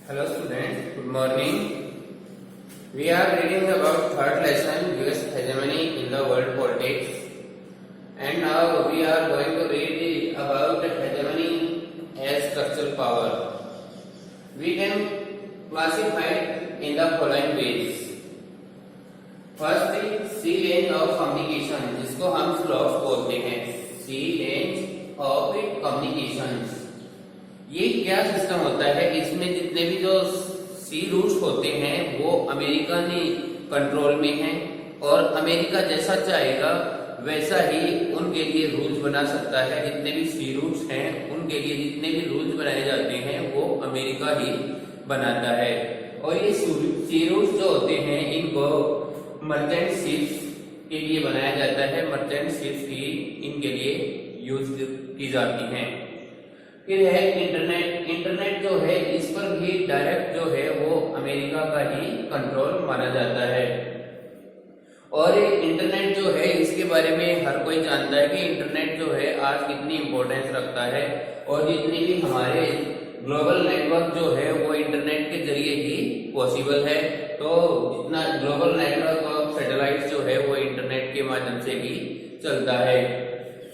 Hello students, good morning. We are reading about third lesson US hegemony in the world politics, and now we are going to read about hegemony as structural power. We can classify it in the following ways. First, sea range of communication, जिसको हम slots बोलते हैं. sea range of communications. ये क्या system होता है? इसमें जितने भी जो सी रूट्स होते हैं वो अमेरिका ने कंट्रोल में हैं और अमेरिका जैसा चाहेगा वैसा ही उनके लिए रूल्स बना सकता है. जितने भी सी रूट्स हैं उनके लिए जितने भी रूल्स बनाए जाते हैं वो अमेरिका ही बनाता है. और ये सी रूट्स जो होते हैं इनको मर्चेंट शिप्स के लिए बनाया जाता है. मर्चेंट शिप्स ही इनके लिए यूज की जाती हैं. फिर है इंटरनेट. इंटरनेट जो है इस पर भी डायरेक्ट जो है वो अमेरिका का ही कंट्रोल माना जाता है. और इंटरनेट जो है इसके बारे में हर कोई जानता है कि इंटरनेट जो है आज कितनी इंपॉर्टेंस रखता है. और जितनी भी हमारे ग्लोबल नेटवर्क जो है वो इंटरनेट के जरिए ही पॉसिबल है. तो जितना ग्लोबल नेटवर्क ऑफ सैटेलाइट जो है वो इंटरनेट के माध्यम से ही चलता है.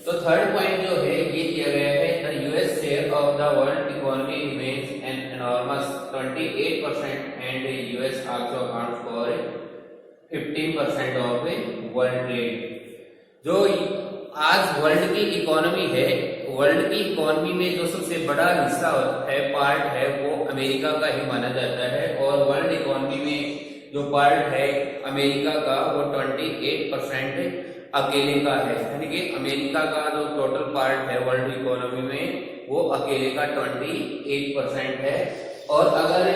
तो थर्ड पॉइंट जो है ये दिया गया है, the US share of the world economy remains an enormous 28% and US also accounts for 15% of world trade. जो आज वर्ल्ड की इकोनॉमी है, वर्ल्ड की इकोनॉमी में जो सबसे बड़ा हिस्सा है, पार्ट है, वो अमेरिका का ही माना जाता है. और वर्ल्ड इकोनॉमी में जो पार्ट है अमेरिका का वो 28% अकेले का है. यानी कि अमेरिका का जो टोटल पार्ट है वर्ल्ड इकोनॉमी में वो अकेले का 28% है. और अगर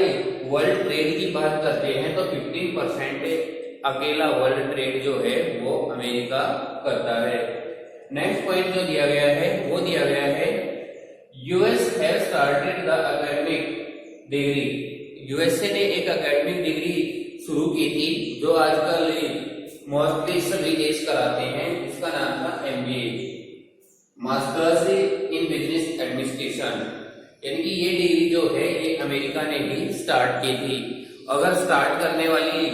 वर्ल्ड ट्रेड की बात करते हैं तो 15% अकेला वर्ल्ड ट्रेड जो है वो अमेरिका करता है. नेक्स्ट पॉइंट जो दिया गया है वो दिया गया है, US have started the academic degree. USA ने एक एकेडमिक डिग्री शुरू की थी जो आजकल मोस्टली सभी देश कराते हैं, जिसका नाम था MBA, masters in business administration. यानी कि ये डिग्री जो है ये अमेरिका ने ही स्टार्ट की थी. अगर स्टार्ट करने वाली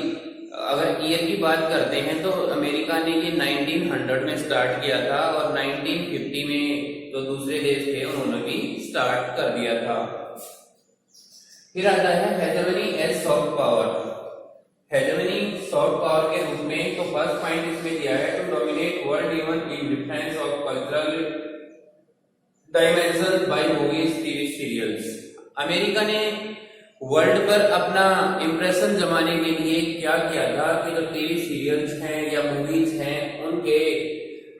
अगर ईयर की बात करते हैं तो अमेरिका ने ये 1900 में स्टार्ट किया था और 1950 में जो दूसरे देश थे उन्होंने भी स्टार्ट कर दिया था. फिर आता है hegemony as soft power. Hegemony soft power के रूप में तो फर्स्ट पॉइंट इसमें दिया है, to dominate world even in defence of cultural dimension by movies TV serials. America ने वर्ल्ड पर अपना इंप्रेशन जमाने के लिए क्या किया था कि जो टीवी सीरियल्स हैं या मूवीज हैं उनके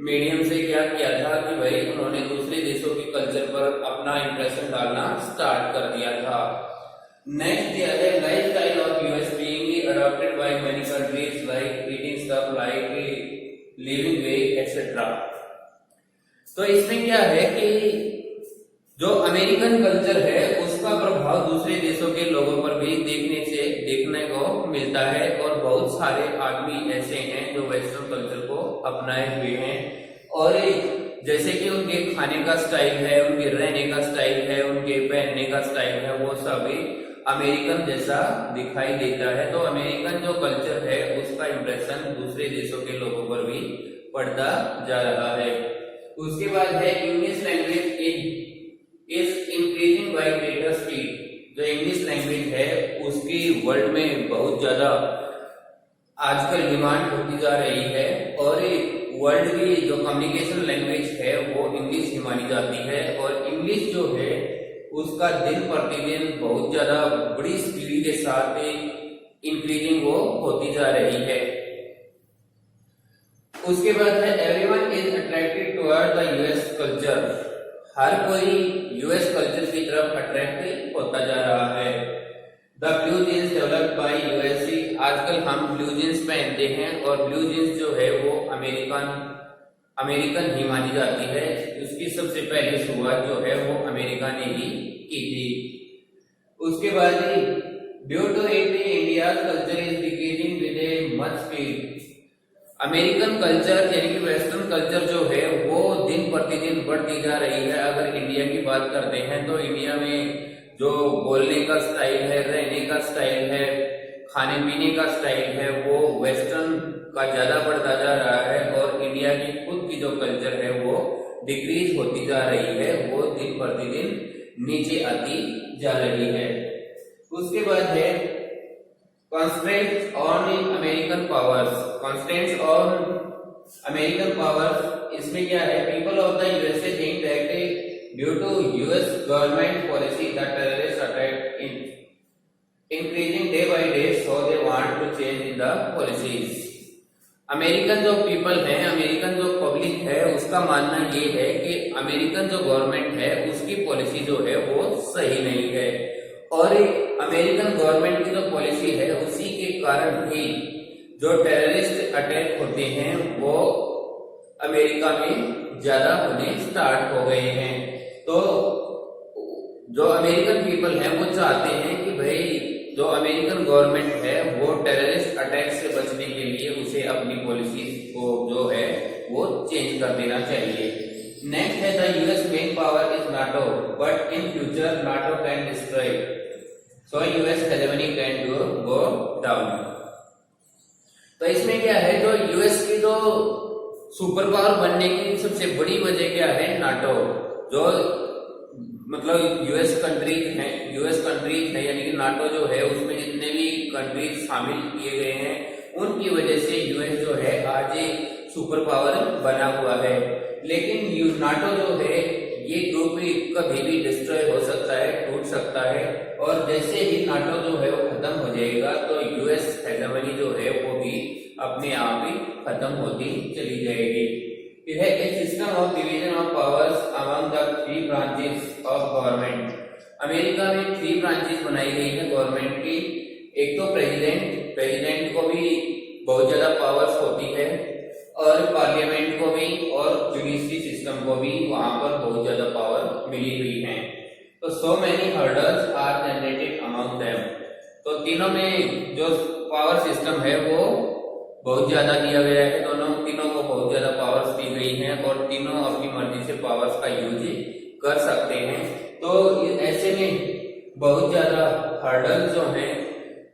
मीडियम से क्या किया था कि भाई उन्होंने दूसरे देशों के कल्चर पर अपना इंप्रेशन डालना स्टार्ट कर दिया था. नेक्स्ट दिया है life style of US being adopted by many countries like eating stuff like living way etc. तो इसमें क्या है कि जो अमेरिकन कल्चर है उसका प्रभाव दूसरे देशों के लोगों पर भी देखने को मिलता है. और बहुत सारे आदमी ऐसे हैं जो वेस्टर्न कल्चर को अपनाए हुए हैं. और जैसे कि उनके खाने का स्टाइल है, उनके रहने का स्टाइल है, उनके पहनने का स्टाइल है, वो सभी अमेरिकन जैसा दिखाई देता है. तो अमेरिकन जो कल्चर है उसका इंप्रेशन दूसरे देशों के लोगों पर भी पड़ता जा रहा है. उसके बाद है English language is increasing by greater speed. जो इंग्लिश लैंग्वेज है उसकी वर्ल्ड में बहुत ज्यादा आजकल डिमांड होती जा रही है. और वर्ल्ड की जो कम्युनिकेशन लैंग्वेज है वो इंग्लिश ही मानी जाती है. और इंग्लिश जो है उसका दिन प्रतिदिन बहुत ज्यादा बड़ी स्पीड के साथ इंक्रीजिंग वो होती जा रही है. उसके बाद है everyone is attracted toward the US culture. हर कोई यूएस कल्चर की तरफ अट्रैक्ट होता जा रहा है. The blue jeans developed by USA. आजकल हम ब्लू जीन्स पहनते हैं और ब्लू जीन्स जो है वो अमेरिकन ही मानी जाती है. उसकी सबसे पहली शुरुआत जो है वो अमेरिका ने ही की थी. उसके बाद due to it India culture is decreasing with a much speed. American culture यानी कि वेस्टर्न कल्चर जो है वो दिन प्रतिदिन बढ़ती जा रही है. अगर इंडिया की बात करते हैं तो इंडिया में जो बोलने का स्टाइल है, रहने का स्टाइल है, खाने पीने का स्टाइल है, वो वेस्टर्न का ज्यादा बढ़ता जा रहा है और इंडिया की खुद की जो कल्चर है वो डिक्रीज होती जा रही है, वो दिन प्रतिदिन नीचे आती जा रही है। उसके बाद है constraints on American powers। constraints on American powers, इसमें क्या है, people of the USA think that due to US government policy the terrorist attack in increasing day by day, so they want to change in the policies। American जो people है, American जो public है, उसका मानना ये है कि American जो गवर्नमेंट है उसकी पॉलिसी जो है वो सही नहीं है और अमेरिकन गवर्नमेंट की जो पॉलिसी है उसी के कारण ही जो टेररिस्ट अटैक होते हैं वो अमेरिका में ज्यादा होने स्टार्ट हो गए हैं। तो जो अमेरिकन पीपल हैं वो चाहते हैं कि भाई जो अमेरिकन गवर्नमेंट है वो टेररिस्ट अटैक से बचने के लिए उसे अपनी पॉलिसी को जो है वो चेंज कर देना चाहिए। नेक्स्ट है the US main power is NATO but in future NATO can destroy, so US hegemony can go down. तो इसमें क्या है, जो यूएस की जो सुपर पावर बनने की सबसे बड़ी वजह क्या है, नाटो। जो मतलब यूएस कंट्रीज है यानी कि नाटो जो है उसमें जितने भी कंट्रीज शामिल किए गए हैं उनकी वजह से यूएस जो है आज सुपर पावर बना हुआ है। लेकिन नाटो जो है ये ग्रुप कभी भी डिस्ट्रॉय हो सकता है, टूट सकता है और जैसे ही नाटो जो है वो खत्म हो जाएगा तो यूएस हेजेमनी जो है वो भी अपने आप ही खत्म होती चली जाएगी। It है a system of division of powers among the three branches of government। America में 3 ब्रांचेस बनाई गई है गवर्नमेंट की। एक तो प्रेसिडेंट को भी बहुत ज्यादा पावर्स होती है और पार्लियामेंट को भी और जुडिशरी सिस्टम को भी वहां पर बहुत ज्यादा पावर मिली हुई है। तो so many hurdles are generated among them। तो तीनों में जो पावर सिस्टम है वो बहुत ज्यादा दिया गया है, तीनों को बहुत ज्यादा पावर्स दी गई हैं और तीनों अपनी मर्जी से पावर्स का यूज कर सकते हैं। तो ऐसे में बहुत ज्यादा हर्डल जो हैं,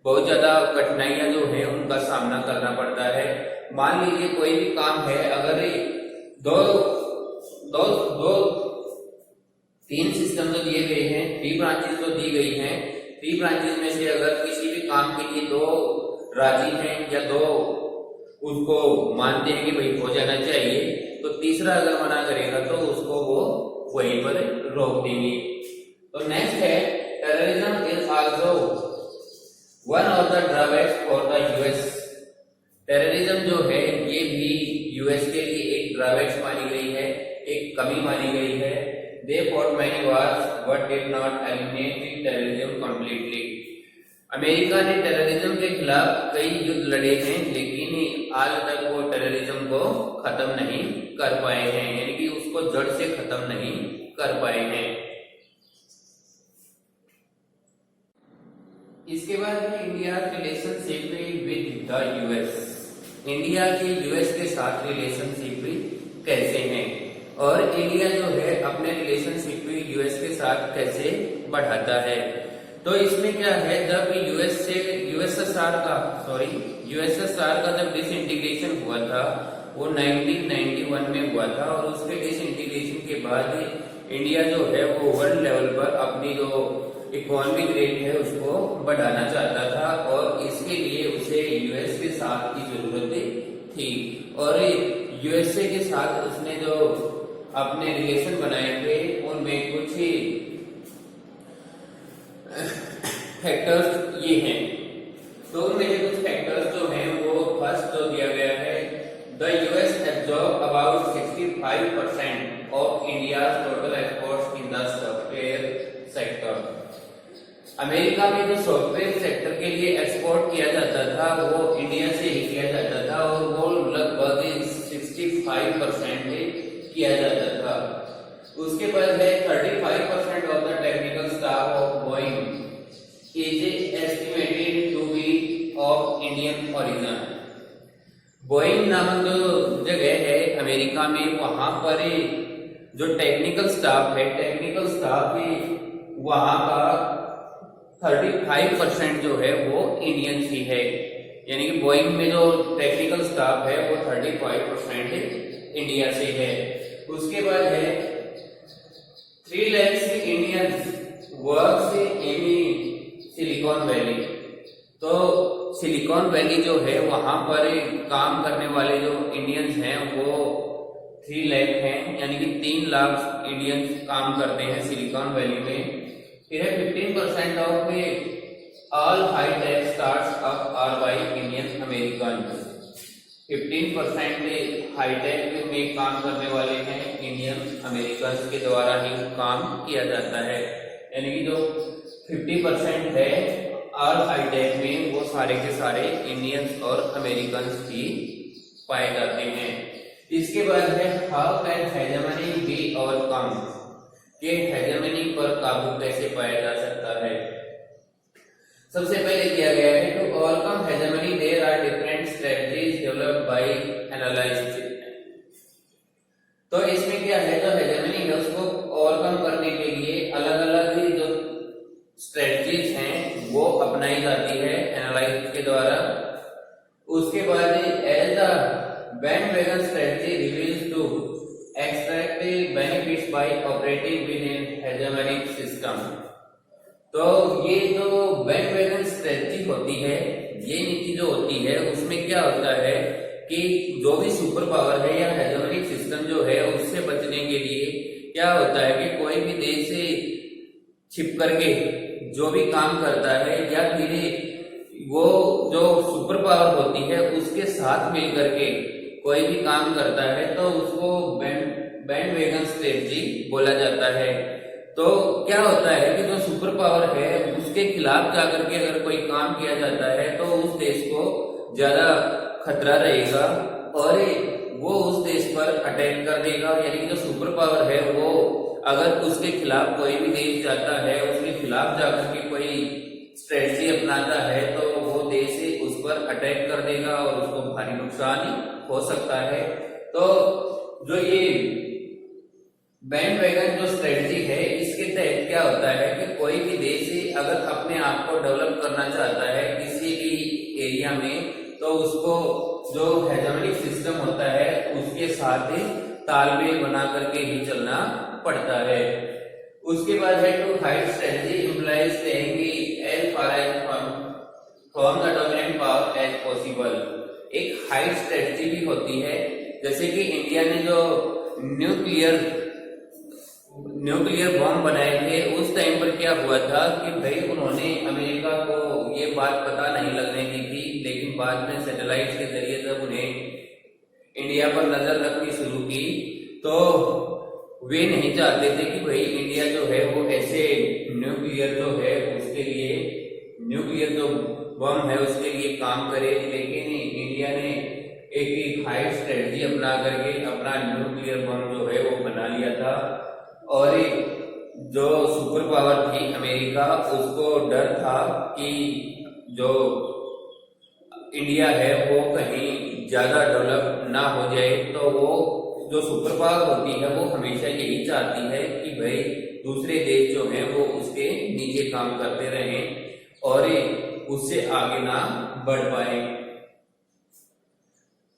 बहुत ज्यादा कठिनाइयां जो हैं उनका सामना करना पड़ता है। मान लीजिए कोई भी काम है, अगर तीन सिस्टम जो दिए गए हैं, 3 ब्रांचेस जो दी गई हैं, 3 ब्रांचेस में से अगर किसी भी काम के लिए 2 राजी हैं या 2 उसको मानते हैं कि भाई हो जाना चाहिए, तो तीसरा अगर मना करेगा तो उसको वो वहीं पर रोक देंगे। तो नेक्स्ट है terrorism is also one of the drawbacks for the US. Terrorism जो है ये भी यूएस के लिए एक ड्रॉबैक्स मानी गई है, एक कमी मानी गई है। They fought many wars but did not eliminate terrorism completely. America ने टेररिज्म के खिलाफ कई युद्ध लड़े हैं लेकिन आज तक वो टेररिज्म को खत्म नहीं कर पाए हैं, यानी कि उसको जड़ से खत्म नहीं कर पाए हैं। इसके बाद है India relationship with the US. India के यूएस के साथ रिलेशनशिप कैसे हैं और इंडिया जो है अपने रिलेशनशिप यूएस के साथ कैसे बढ़ाता है। तो इसमें क्या है, जब यूएसएसआर का जब डिसइंटीग्रेशन हुआ था वो 1991 में हुआ था और उसके डिसइंटीग्रेशन के बाद इंडिया जो है वो वर्ल्ड लेवल पर अपनी जो इकोनॉमिक रेट है उसको बढ़ाना चाहता था और इसके लिए उसे यूएस के साथ की जरूरत थी और यूएसए के साथ उसने जो अपने रिलेशन बनाए थे उनमें कुछ फैक्टर्स ये हैं। तो उनमें से कुछ फैक्टर्स जो हैं वो फर्स्ट जो दिया गया है, the US absorb about 65% of India's total exports in the software sector. America में जो सॉफ्टवेयर सेक्टर के लिए एक्सपोर्ट किया जाता था वो इंडिया से ही किया जाता था और वो लगभग 65% किया जाता था। उसके बाद है 35% of the technical staff of Boeing is estimated to be of Indian origin। Boeing नामक जो जगह है अमेरिका में, वहां पर जो टेक्निकल स्टाफ है, टेक्निकल स्टाफ वहां का 35% जो है वो इंडियंस ही है, यानी कि बोइंग में जो टेक्निकल स्टाफ है वो 35% इंडिया से है। उसके बाद है 3 lakhs Indians works in silicon valley. तो सिलिकॉन वैली जो है वहां पर काम करने वाले जो इंडियंस हैं वो 3 लाख हैं, यानी कि 3 लाख इंडियंस काम करते हैं सिलिकॉन वैली में। फिर है 15% of all high tech startup are by Indian American. 15% high tech में काम करने वाले हैं इंडियन अमेरिकन के द्वारा ही काम किया जाता है, यानी कि जो 50% है ऑल हाईटेक में वो सारे के सारे इंडियंस और अमेरिकन ही पाए जाते हैं। इसके बाद है how can hegemony be overcome, कि हेजेमनी पर काबू कैसे पाया जा सकता है। सबसे पहले किया गया है to overcome hegemony there are different strategies developed by analysed. तो इसमें क्या है, जो हेजेमनी है उसको ओवरकम करने के लिए अलग अलग जो स्ट्रेटजीज हैं वो अपनाई जाती है एनालाइज के द्वारा। उसके बाद as the bandwagon strategy reveals to extract benefits by operating within hegemonic system. तो ये जो बैंडवैगन स्ट्रेटजी होती है, ये नीति जो होती है उसमें क्या होता है कि जो भी सुपर पावर है या हेजेमनिक सिस्टम जो है उससे बचने के लिए क्या होता है कि कोई भी देश से छिप करके जो भी काम करता है या फिर वो जो सुपर पावर होती है उसके साथ मिल करके कोई भी काम करता है तो उसको बैंडवैगन स्ट्रेटजी बोला जाता है। तो क्या होता है कि जो सुपर पावर है उसके खिलाफ जाकर के अगर कोई काम किया जाता है तो उस देश को ज्यादा खतरा रहेगा और वो उस देश पर अटैक कर देगा, यानी कि जो सुपर पावर है वो अगर उसके खिलाफ कोई भी देश जाता है, उसके खिलाफ जाकर के कोई स्ट्रेटजी अपनाता है तो वो देश उस पर अटैक कर देगा और उसको भारी नुकसान हो सकता है। तो जो ये बैंडवैगन जो स्ट्रेटजी है इसके तहत क्या होता है कि कोई भी देश अगर अपने आप को डेवलप करना चाहता है किसी भी एरिया में तो उसको जो हेजेमनिक सिस्टम होता है उसके साथ तालमेल बना करके ही चलना पड़ता है। उसके बाद है to hide strategy implies staying as far as from the dominant power as possible. एक हाइड स्ट्रेटजी भी होती है, जैसे कि इंडिया ने जो न्यूक्लियर बॉम्ब बनाए थे उस टाइम पर क्या हुआ था कि भाई उन्होंने अमेरिका को ये बात पता नहीं लगने दी थी, लेकिन बाद में सैटेलाइट के जरिए जब उन्हें इंडिया पर नजर रखनी शुरू की तो वे नहीं चाहते थे कि भाई इंडिया जो है वो ऐसे न्यूक्लियर जो है उसके लिए न्यूक्लियर जो बम है उसके लिए काम करे, लेकिन इंडिया ने एक हाइड स्ट्रेटजी अपना करके अपना न्यूक्लियर बम जो है वो बना लिया था। और जो सुपर पावर थी अमेरिका उसको डर था कि जो इंडिया है वो कहीं ज्यादा डेवलप ना हो जाए, तो वो जो सुपर पावर होती है वो हमेशा यही चाहती है कि भाई दूसरे देश जो हैं वो उसके नीचे काम करते रहें और उससे आगे ना बढ़ पाए।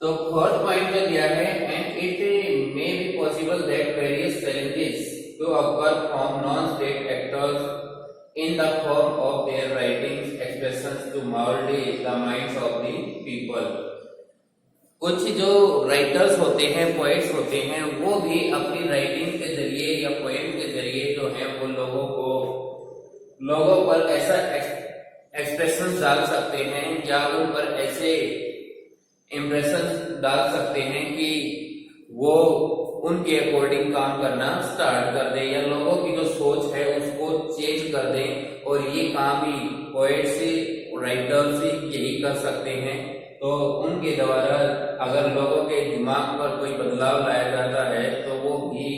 तो फोर्थ पॉइंट जो दिया है and it may be possible that various challenges to occur from non-state actors in the form of their writings expressions to mold the minds of the people। कुछ जो राइटर्स होते हैं, पोएट्स होते हैं, वो भी अपनी राइटिंग के जरिए या पोएम के जरिए जो है वो लोगों पर ऐसा एक्सप्रेशन डाल सकते हैं या उन पर ऐसे इम्प्रेशन डाल सकते हैं कि वो उनके अकॉर्डिंग काम करना स्टार्ट कर दे या लोगों की जो सोच है उसको चेंज कर दे। और ये काम ही पोएट्स राइटर्स यही कर सकते हैं। तो उनके द्वारा अगर लोगों के दिमाग पर कोई बदलाव लाया जाता है तो वो भी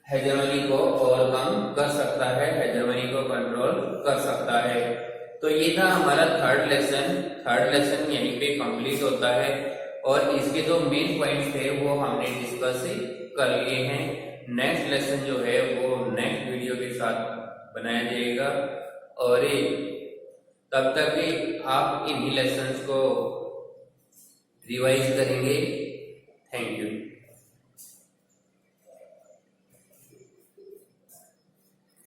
हेजेमनी को ओवरकम कर सकता है, हेजेमनी को कंट्रोल कर सकता है। तो ये था हमारा थर्ड लेसन यहीं पे कंप्लीट होता है और इसके जो मेन पॉइंट्स थे वो हमने डिस्कस कर लिए हैं। नेक्स्ट लेसन जो है वो नेक्स्ट वीडियो के साथ बनाया जाएगा और ये तब तक भी आप इन्हीं लेसन्स को रिवाइज करेंगे